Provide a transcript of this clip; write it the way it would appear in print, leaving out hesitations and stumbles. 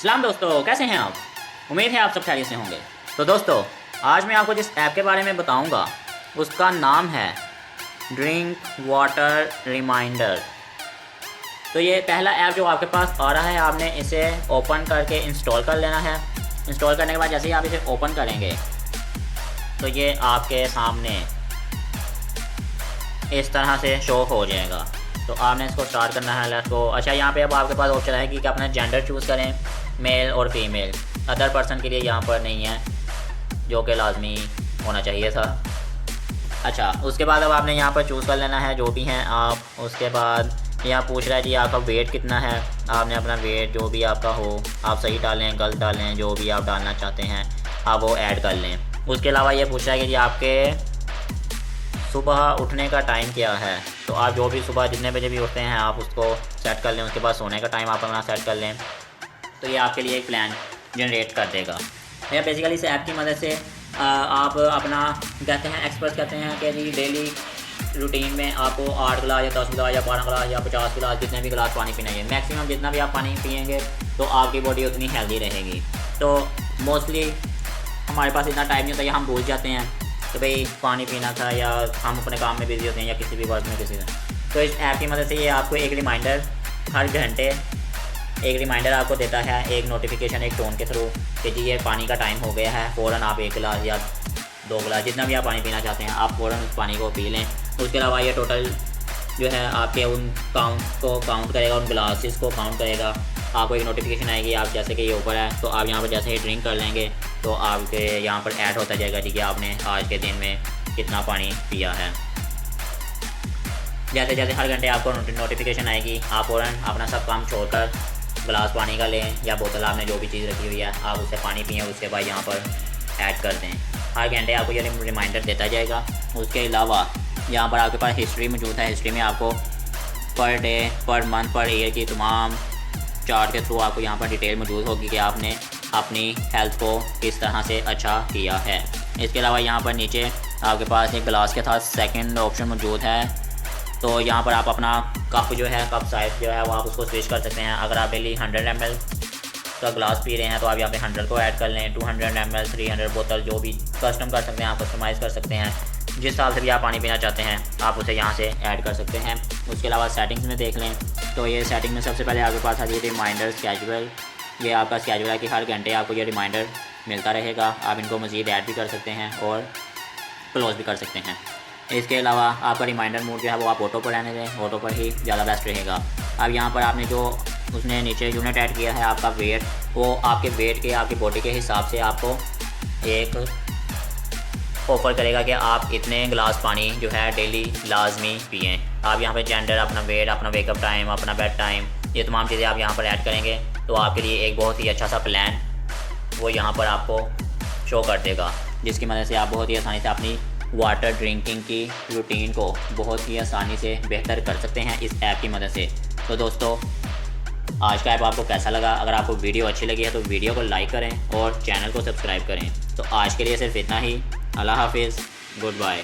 सलाम दोस्तों, कैसे हैं आप? उम्मीद है आप सब खैरियत से होंगे। तो दोस्तों, आज मैं आपको जिस ऐप के बारे में बताऊंगा उसका नाम है ड्रिंक वाटर रिमाइंडर। तो ये पहला ऐप जो आपके पास आ रहा है, आपने इसे ओपन करके इंस्टॉल कर लेना है। इंस्टॉल करने के बाद जैसे ही आप इसे ओपन करेंगे तो ये आपके सामने इस तरह से शो हो जाएगा। तो आपने इसको स्टार्ट करना है लेट्स गो। अच्छा, यहाँ पे अब आपके पास ऑप्शन है कि अपना जेंडर चूज़ करें, मेल और फीमेल। अदर पर्सन के लिए यहाँ पर नहीं है, जो कि लाजमी होना चाहिए था। अच्छा, उसके बाद अब आपने यहाँ पर चूज़ कर लेना है जो भी हैं आप। उसके बाद यहाँ पूछ रहा है जी आपका वेट कितना है। आपने अपना वेट जो भी आपका हो आप सही डालें, गलत डालें, जो भी आप डालना चाहते हैं आप वो ऐड कर लें। उसके अलावा ये पूछ रहा है कि जी आपके सुबह उठने का टाइम क्या है। तो आप जो भी सुबह जितने बजे भी उठते हैं आप उसको सेट कर लें। उसके बाद सोने का टाइम आप अपना सेट कर लें, तो ये आपके लिए एक प्लान जनरेट कर देगा। या बेसिकली इस ऐप की मदद से आप अपना कहते हैं एक्सप्रेस करते हैं कि जी डेली रूटीन में आपको 8 गिलास या 10 गिलास या 12 गिलास या 50 गिलास जितने भी गिलास पानी पीना है। मैक्सिमम जितना भी आप पानी पिएंगे तो आपकी बॉडी उतनी हेल्दी रहेगी। तो मोस्टली हमारे पास इतना टाइम नहीं होता या हम भूल जाते हैं तो भाई पानी पीना था, या हम अपने काम में बिजी होते हैं या किसी भी वर्क में किसी से। तो इस ऐप की मदद से ये आपको एक रिमाइंडर हर घंटे एक रिमाइंडर आपको देता है, एक नोटिफिकेशन एक टोन के थ्रू कि जी ये पानी का टाइम हो गया है। फ़ौरन आप 1 गिलास या 2 गिलास जितना भी आप पानी पीना चाहते हैं आप फ़ौरन उस पानी को पी लें। उसके अलावा ये टोटल जो है आपके उन काउंट को काउंट करेगा, उन ग्लासेस को काउंट करेगा। आपको एक नोटिफिकेशन आएगी, आप जैसे कि ये ऊपर है तो आप यहाँ पर जैसे ही ड्रिंक कर लेंगे तो आपके यहाँ पर ऐड होता जाएगा जी कि आपने आज के दिन में कितना पानी पिया है। जैसे जैसे हर घंटे आपको नोटिफिकेशन आएगी आप फ़ौरन अपना सब काम छोड़कर गिलास पानी का लें या बोतल आपने जो भी चीज़ रखी हुई है आप उससे पानी पिएँ। उसके बाद यहाँ पर ऐड कर दें। हर घंटे आपको ये रिमाइंडर देता जाएगा। उसके अलावा यहाँ पर आपके पास हिस्ट्री मौजूद है। हिस्ट्री में आपको per day, per month, per year की तमाम चार्ट के थ्रू आपको यहाँ पर डिटेल मौजूद होगी कि आपने अपनी हेल्थ को किस तरह से अच्छा किया है। इसके अलावा यहाँ पर नीचे आपके पास एक गिलास के साथ सेकंड ऑप्शन मौजूद है। तो यहाँ पर आप अपना कप जो है, कप साइज़ जो है वो आप उसको स्विच कर सकते हैं। अगर आप डेली 100 ml का गिलास पी रहे हैं तो आप यहाँ पे 100 को ऐड कर लें। 200 ml, 300 बोतल जो भी कस्टम कर सकते हैं, आप कस्टमाइज़ कर सकते हैं। जिस साल से भी आप पानी पीना चाहते हैं आप उसे यहाँ से ऐड कर सकते हैं। उसके अलावा सेटिंग्स में देख लें तो ये सेटिंग में सबसे पहले आपके पास आ जाइए रिमाइंडर स्केजुअल। ये आपका स्केजुअल है कि हर घंटे आपको ये रिमाइंडर मिलता रहेगा। आप इनको मज़ीद ऐड भी कर सकते हैं और क्लोज़ भी कर सकते हैं। इसके अलावा आपका रिमाइंडर मोड जो है वो आप ऑटो पर रहने दें, ऑटो पर ही ज़्यादा बेस्ट रहेगा। अब यहाँ पर आपने जो उसने नीचे यूनिट ऐड किया है आपका वेट, वो आपके वेट के आपकी बॉडी के हिसाब से आपको एक ऑफ़र करेगा कि आप इतने गिलास पानी जो है डेली लाजमी पिएँ। आप यहाँ पे जेंडर, अपना वेट, अपना वेकअप टाइम, अपना बेड टाइम, ये तमाम चीज़ें आप यहाँ पर ऐड करेंगे तो आपके लिए एक बहुत ही अच्छा सा प्लान वो यहाँ पर आपको शो कर देगा, जिसकी मदद से आप बहुत ही आसानी से अपनी वाटर ड्रिंकिंग की रूटीन को बहुत ही आसानी से बेहतर कर सकते हैं इस ऐप की मदद से। तो दोस्तों, आज का ऐप आपको कैसा लगा? अगर आपको वीडियो अच्छी लगी है तो वीडियो को लाइक करें और चैनल को सब्सक्राइब करें। तो आज के लिए सिर्फ इतना ही। अल्लाह हाफिज़, गुड बाय।